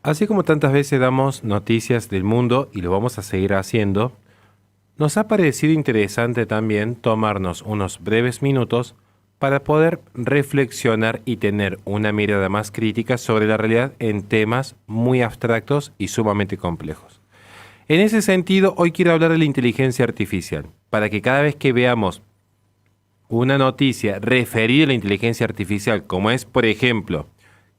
Así como tantas veces damos noticias del mundo y lo vamos a seguir haciendo, nos ha parecido interesante también tomarnos unos breves minutos para poder reflexionar y tener una mirada más crítica sobre la realidad en temas muy abstractos y sumamente complejos. En ese sentido, hoy quiero hablar de la inteligencia artificial, para que cada vez que veamos una noticia referida a la inteligencia artificial, como es, por ejemplo,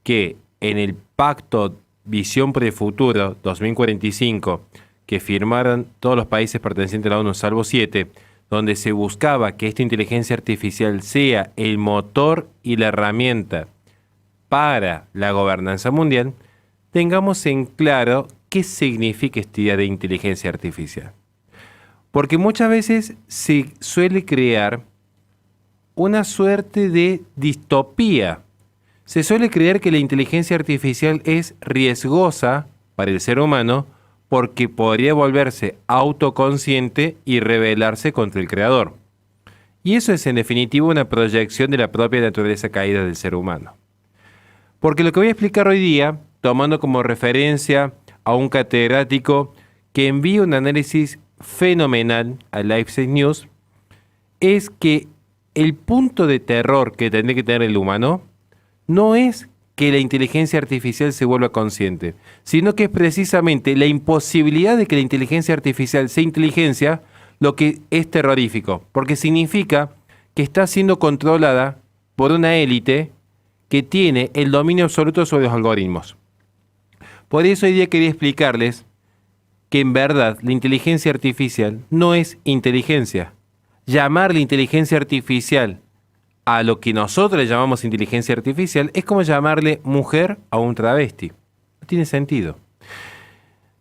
que en el Pacto Visión para el Futuro 2045, que firmaron todos los países pertenecientes a la ONU, salvo 7, donde se buscaba que esta inteligencia artificial sea el motor y la herramienta para la gobernanza mundial, tengamos en claro qué significa esta idea de inteligencia artificial. Porque muchas veces se suele crear una suerte de distopía. Se suele creer que la inteligencia artificial es riesgosa para el ser humano porque podría volverse autoconsciente y rebelarse contra el creador. Y eso es en definitiva una proyección de la propia naturaleza caída del ser humano. Porque lo que voy a explicar hoy día, tomando como referencia a un catedrático que envía un análisis fenomenal a Leipzig News, es que el punto de terror que tendría que tener el humano no es que la inteligencia artificial se vuelva consciente, sino que es precisamente la imposibilidad de que la inteligencia artificial sea inteligencia lo que es terrorífico, porque significa que está siendo controlada por una élite que tiene el dominio absoluto sobre los algoritmos. Por eso hoy día quería explicarles que en verdad la inteligencia artificial no es inteligencia. Llamarle inteligencia artificial a lo que nosotros le llamamos inteligencia artificial es como llamarle mujer a un travesti. No tiene sentido.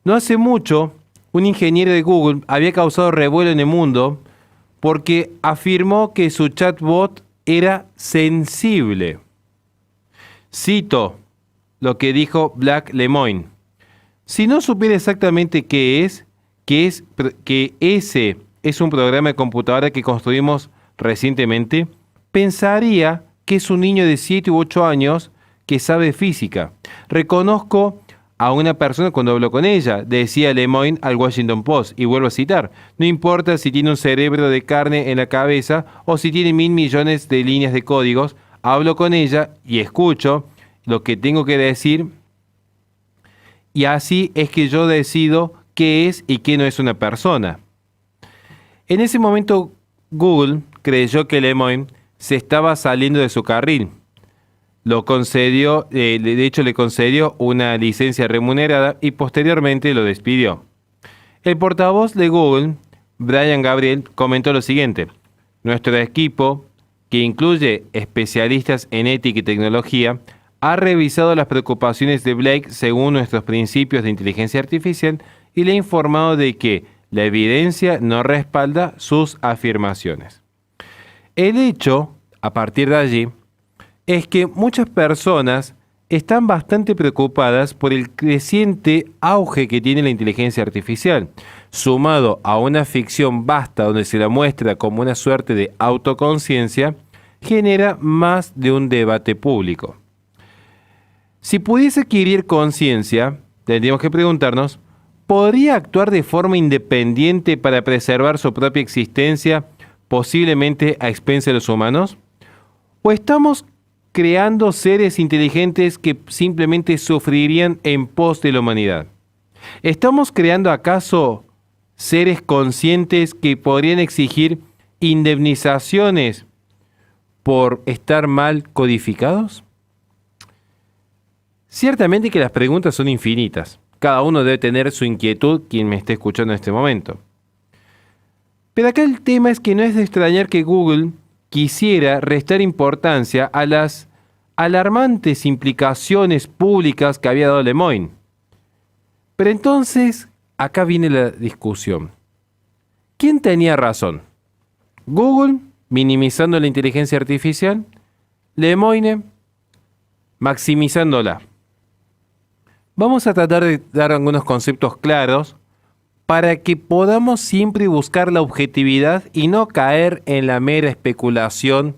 No hace mucho, un ingeniero de Google había causado revuelo en el mundo porque afirmó que su chatbot era sensible. Cito lo que dijo Black Lemoine. Si no supiera exactamente qué es, que ese es un programa de computadora que construimos recientemente, pensaría que es un niño de 7 u 8 años que sabe física. Reconozco a una persona cuando hablo con ella, decía Lemoine al Washington Post, y vuelvo a citar, no importa si tiene un cerebro de carne en la cabeza o si tiene 1.000 millones de líneas de códigos, hablo con ella y escucho lo que tengo que decir y así es que yo decido qué es y qué no es una persona. En ese momento Google creyó que Lemoine se estaba saliendo de su carril. Lo concedió, de hecho le concedió una licencia remunerada y posteriormente lo despidió. El portavoz de Google, Brian Gabriel, comentó lo siguiente: nuestro equipo, que incluye especialistas en ética y tecnología, ha revisado las preocupaciones de Blake según nuestros principios de inteligencia artificial y le ha informado de que la evidencia no respalda sus afirmaciones. El hecho, a partir de allí, es que muchas personas están bastante preocupadas por el creciente auge que tiene la inteligencia artificial, sumado a una ficción vasta donde se la muestra como una suerte de autoconciencia, genera más de un debate público. Si pudiese adquirir conciencia, tendríamos que preguntarnos, ¿podría actuar de forma independiente para preservar su propia existencia, posiblemente a expensas de los humanos? ¿O estamos creando seres inteligentes que simplemente sufrirían en pos de la humanidad? ¿Estamos creando acaso seres conscientes que podrían exigir indemnizaciones por estar mal codificados? Ciertamente que las preguntas son infinitas. Cada uno debe tener su inquietud, quien me esté escuchando en este momento. Pero acá el tema es que no es de extrañar que Google quisiera restar importancia a las alarmantes implicaciones públicas que había dado Lemoine. Pero entonces, acá viene la discusión. ¿Quién tenía razón? ¿Google, minimizando la inteligencia artificial? ¿Lemoine, maximizándola? Vamos a tratar de dar algunos conceptos claros para que podamos siempre buscar la objetividad y no caer en la mera especulación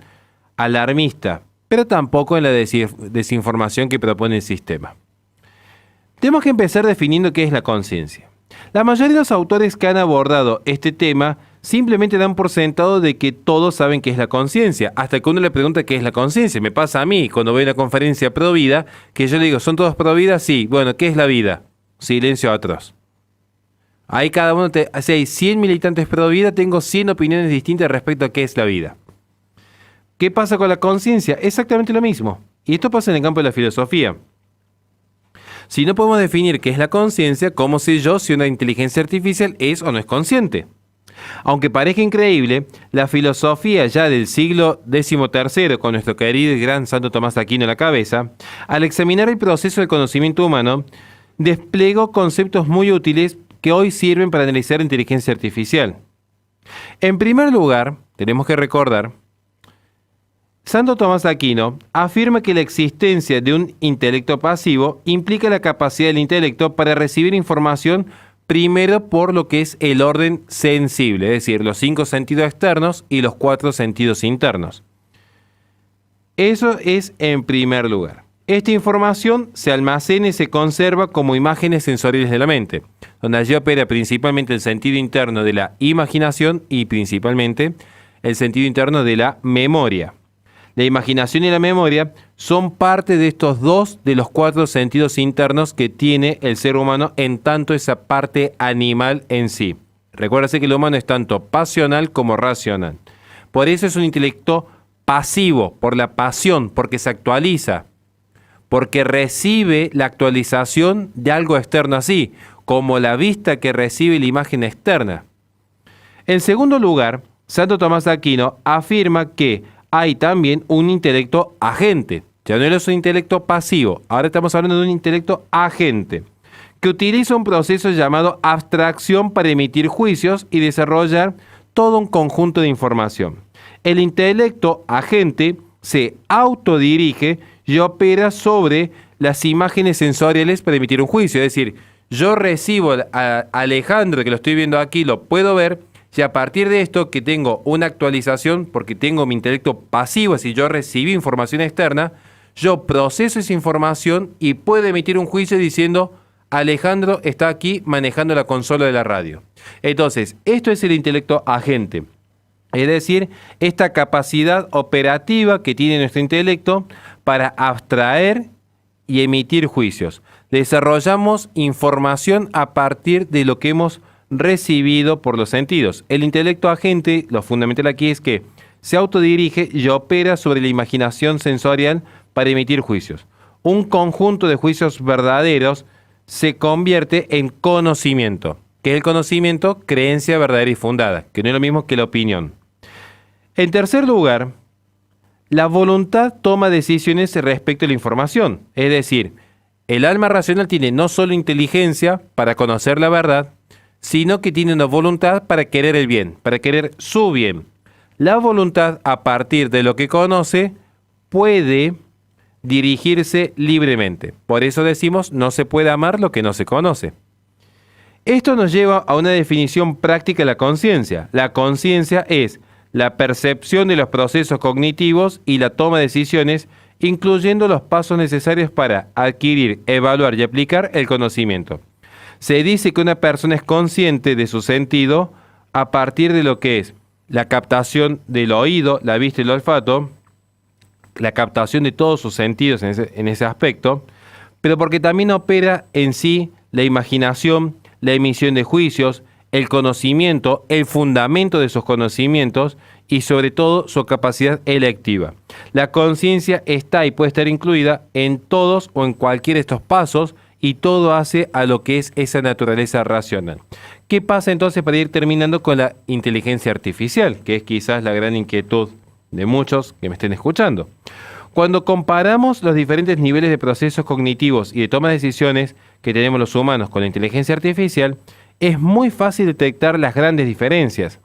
alarmista, pero tampoco en la desinformación que propone el sistema. Tenemos que empezar definiendo qué es la conciencia. La mayoría de los autores que han abordado este tema simplemente dan por sentado de que todos saben qué es la conciencia, hasta que uno le pregunta qué es la conciencia. Me pasa a mí cuando voy a una conferencia pro vida, que yo le digo, ¿son todos pro vida? Sí. Bueno, ¿qué es la vida? Silencio atroz. Ahí cada uno, si hay 100 militantes pro vida, tengo 100 opiniones distintas respecto a qué es la vida. ¿Qué pasa con la conciencia? Exactamente lo mismo. Y esto pasa en el campo de la filosofía. Si no podemos definir qué es la conciencia, ¿cómo sé yo si una inteligencia artificial es o no es consciente? Aunque parezca increíble, la filosofía ya del siglo XIII, con nuestro querido y gran Santo Tomás de Aquino a la cabeza, al examinar el proceso del conocimiento humano, desplegó conceptos muy útiles que hoy sirven para analizar la inteligencia artificial. En primer lugar, tenemos que recordar, Santo Tomás de Aquino afirma que la existencia de un intelecto pasivo implica la capacidad del intelecto para recibir información primero por lo que es el orden sensible, es decir, los 5 sentidos externos y los 4 sentidos internos. Eso es en primer lugar. Esta información se almacena y se conserva como imágenes sensoriales de la mente, donde allí opera principalmente el sentido interno de la imaginación y principalmente el sentido interno de la memoria. La imaginación y la memoria son parte de estos 2 de los 4 sentidos internos que tiene el ser humano, en tanto esa parte animal en sí. Recuérdase que el humano es tanto pasional como racional. Por eso es un intelecto pasivo, por la pasión, porque se actualiza, porque recibe la actualización de algo externo así, como la vista que recibe la imagen externa. En segundo lugar, Santo Tomás de Aquino afirma que hay también un intelecto agente. Ya no es un intelecto pasivo, ahora estamos hablando de un intelecto agente, que utiliza un proceso llamado abstracción para emitir juicios y desarrollar todo un conjunto de información. El intelecto agente se autodirige y opera sobre las imágenes sensoriales para emitir un juicio. Es decir, yo recibo a Alejandro, que lo estoy viendo aquí, lo puedo ver, y a partir de esto que tengo una actualización, porque tengo mi intelecto pasivo, es decir, yo recibí información externa, yo proceso esa información y puedo emitir un juicio diciendo, Alejandro está aquí manejando la consola de la radio. Entonces, esto es el intelecto agente. Es decir, esta capacidad operativa que tiene nuestro intelecto para abstraer y emitir juicios. Desarrollamos información a partir de lo que hemos recibido por los sentidos. El intelecto agente, lo fundamental aquí es que se autodirige y opera sobre la imaginación sensorial para emitir juicios. Un conjunto de juicios verdaderos se convierte en conocimiento, que es el conocimiento, creencia verdadera y fundada, que no es lo mismo que la opinión. En tercer lugar, la voluntad toma decisiones respecto a la información. Es decir, el alma racional tiene no solo inteligencia para conocer la verdad, sino que tiene una voluntad para querer el bien, para querer su bien. La voluntad, a partir de lo que conoce, puede dirigirse libremente. Por eso decimos, no se puede amar lo que no se conoce. Esto nos lleva a una definición práctica de la conciencia. La conciencia es la percepción de los procesos cognitivos y la toma de decisiones, incluyendo los pasos necesarios para adquirir, evaluar y aplicar el conocimiento. Se dice que una persona es consciente de su sentido a partir de lo que es la captación del oído, la vista y el olfato, la captación de todos sus sentidos en ese aspecto, pero porque también opera en sí la imaginación, la emisión de juicios, el conocimiento, el fundamento de esos conocimientos y sobre todo su capacidad electiva. La conciencia está y puede estar incluida en todos o en cualquiera de estos pasos y todo hace a lo que es esa naturaleza racional. ¿Qué pasa entonces para ir terminando con la inteligencia artificial? Que es quizás la gran inquietud de muchos que me estén escuchando. Cuando comparamos los diferentes niveles de procesos cognitivos y de toma de decisiones que tenemos los humanos con la inteligencia artificial, es muy fácil detectar las grandes diferencias.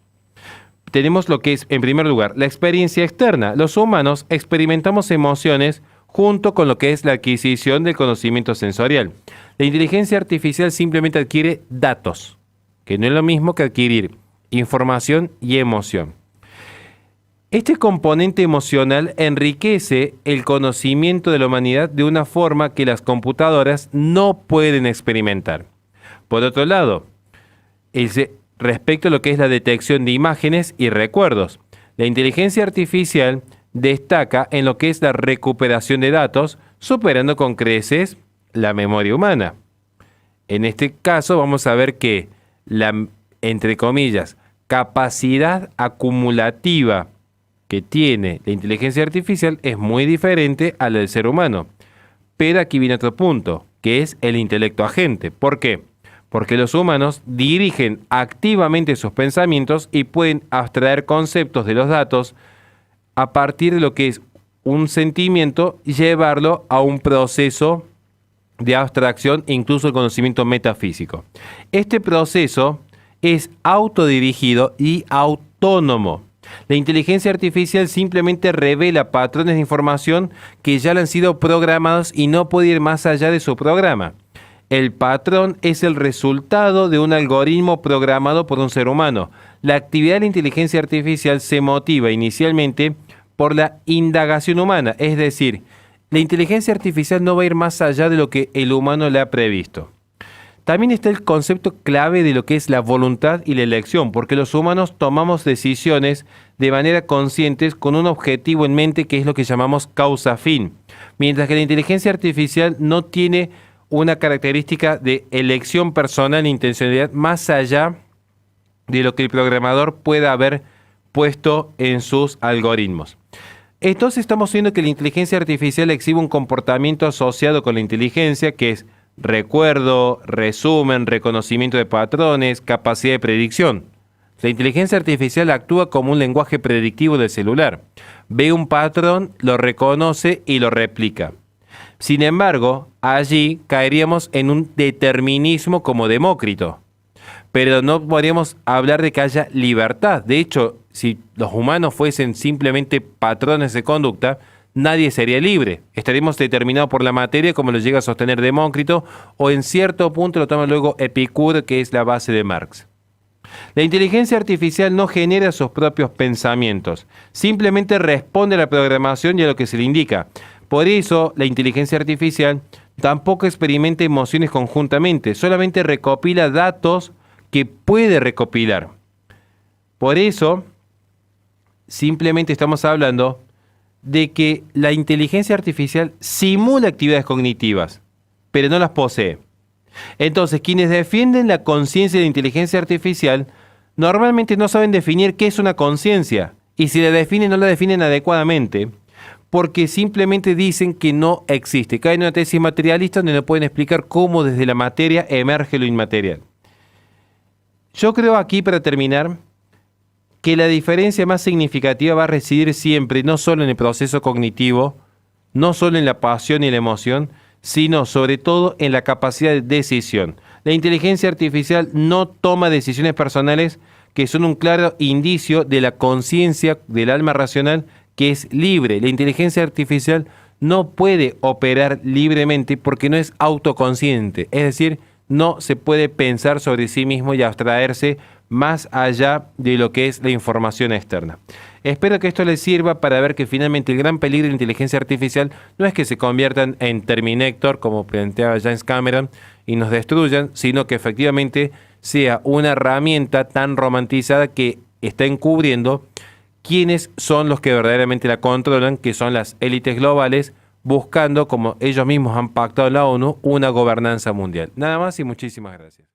Tenemos lo que es, en primer lugar, la experiencia externa. Los humanos experimentamos emociones junto con lo que es la adquisición del conocimiento sensorial. La inteligencia artificial simplemente adquiere datos, que no es lo mismo que adquirir información y emoción. Este componente emocional enriquece el conocimiento de la humanidad de una forma que las computadoras no pueden experimentar. Por otro lado, respecto a lo que es la detección de imágenes y recuerdos, la inteligencia artificial destaca en lo que es la recuperación de datos, superando con creces la memoria humana. En este caso vamos a ver que la, entre comillas, capacidad acumulativa que tiene la inteligencia artificial es muy diferente a la del ser humano. Pero aquí viene otro punto, que es el intelecto agente. ¿Por qué? Porque los humanos dirigen activamente sus pensamientos y pueden abstraer conceptos de los datos a partir de lo que es un sentimiento y llevarlo a un proceso de abstracción e incluso el conocimiento metafísico. Este proceso es autodirigido y autónomo. La inteligencia artificial simplemente revela patrones de información que ya le han sido programados y no puede ir más allá de su programa. El patrón es el resultado de un algoritmo programado por un ser humano. La actividad de la inteligencia artificial se motiva inicialmente por la indagación humana, es decir, la inteligencia artificial no va a ir más allá de lo que el humano le ha previsto. También está el concepto clave de lo que es la voluntad y la elección, porque los humanos tomamos decisiones de manera consciente con un objetivo en mente que es lo que llamamos causa-fin, mientras que la inteligencia artificial no tiene una característica de elección personal e intencionalidad más allá de lo que el programador pueda haber puesto en sus algoritmos. Entonces estamos viendo que la inteligencia artificial exhibe un comportamiento asociado con la inteligencia que es recuerdo, resumen, reconocimiento de patrones, capacidad de predicción. La inteligencia artificial actúa como un lenguaje predictivo del celular. Ve un patrón, lo reconoce y lo replica. Sin embargo, allí caeríamos en un determinismo como Demócrito. Pero no podríamos hablar de que haya libertad. De hecho, si los humanos fuesen simplemente patrones de conducta, nadie sería libre. Estaríamos determinados por la materia, como lo llega a sostener Demócrito, o en cierto punto lo toma luego Epicuro, que es la base de Marx. La inteligencia artificial no genera sus propios pensamientos, simplemente responde a la programación y a lo que se le indica. Por eso, la inteligencia artificial tampoco experimenta emociones conjuntamente, solamente recopila datos que puede recopilar. Por eso, simplemente estamos hablando de que la inteligencia artificial simula actividades cognitivas, pero no las posee. Entonces, quienes defienden la conciencia de la inteligencia artificial normalmente no saben definir qué es una conciencia, y si la definen no la definen adecuadamente, porque simplemente dicen que no existe. Caen en una tesis materialista donde no pueden explicar cómo desde la materia emerge lo inmaterial. Yo creo aquí, para terminar, que la diferencia más significativa va a residir siempre, no solo en el proceso cognitivo, no solo en la pasión y la emoción, sino sobre todo en la capacidad de decisión. La inteligencia artificial no toma decisiones personales que son un claro indicio de la conciencia del alma racional que es libre. La inteligencia artificial no puede operar libremente porque no es autoconsciente, es decir, no se puede pensar sobre sí mismo y abstraerse más allá de lo que es la información externa. Espero que esto les sirva para ver que finalmente el gran peligro de la inteligencia artificial no es que se conviertan en Terminator, como planteaba James Cameron, y nos destruyan, sino que efectivamente sea una herramienta tan romantizada que está encubriendo quiénes son los que verdaderamente la controlan, que son las élites globales, buscando, como ellos mismos han pactado en la ONU, una gobernanza mundial. Nada más y muchísimas gracias.